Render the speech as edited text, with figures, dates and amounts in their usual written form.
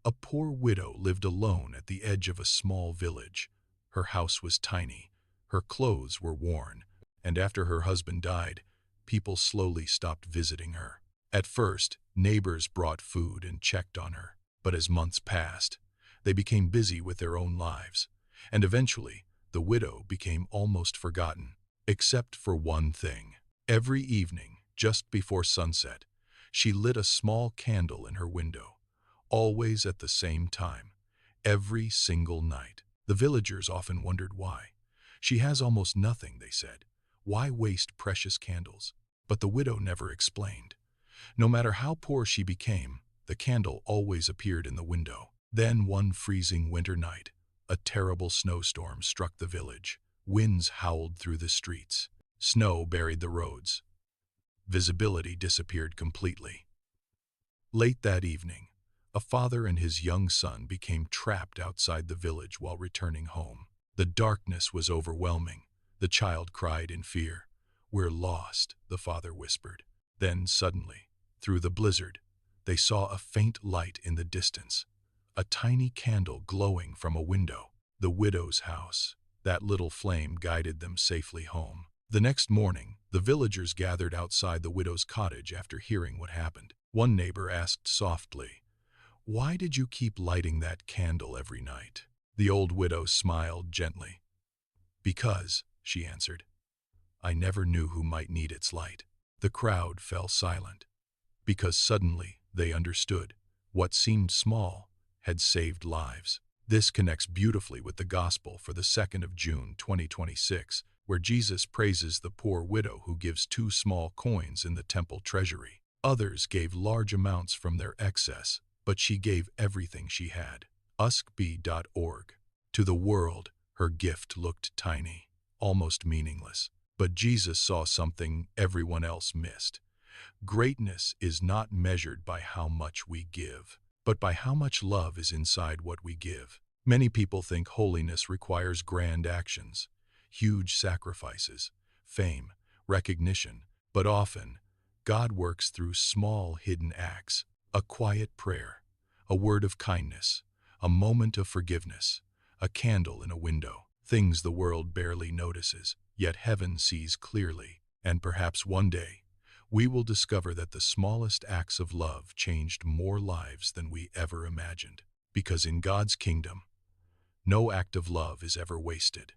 A poor widow lived alone at the edge of a small village. Her house was tiny, her clothes were worn, and after her husband died, people slowly stopped visiting her. At first, neighbors brought food and checked on her, but as months passed, they became busy with their own lives, and eventually, the widow became almost forgotten, except for one thing. Every evening, just before sunset, she lit a small candle in her window, always at the same time, every single night. The villagers often wondered why. She has almost nothing, they said. Why waste precious candles? But the widow never explained. No matter how poor she became, the candle always appeared in the window. Then one freezing winter night, a terrible snowstorm struck the village. Winds howled through the streets. Snow buried the roads. Visibility disappeared completely. Late that evening, a father and his young son became trapped outside the village while returning home. The darkness was overwhelming. The child cried in fear. "We're lost," the father whispered. Then suddenly, through the blizzard, they saw a faint light in the distance, a tiny candle glowing from a window. The widow's house. That little flame guided them safely home. The next morning, the villagers gathered outside the widow's cottage after hearing what happened. One neighbor asked softly, "Why did you keep lighting that candle every night?" The old widow smiled gently. "Because," she answered, "I never knew who might need its light." The crowd fell silent, because suddenly they understood what seemed small had saved lives. This connects beautifully with the Gospel for the 2nd of June 2026, where Jesus praises the poor widow who gives 2 small coins in the temple treasury. Others gave large amounts from their excess, but she gave everything she had. uskb.org. To the world, her gift looked tiny, almost meaningless. But Jesus saw something everyone else missed. Greatness is not measured by how much we give, but by how much love is inside what we give. Many people think holiness requires grand actions, huge sacrifices, fame, recognition, but often, God works through small hidden acts, a quiet prayer, a word of kindness, a moment of forgiveness, a candle in a window, things the world barely notices, yet heaven sees clearly. And perhaps one day, we will discover that the smallest acts of love changed more lives than we ever imagined. Because in God's kingdom, no act of love is ever wasted.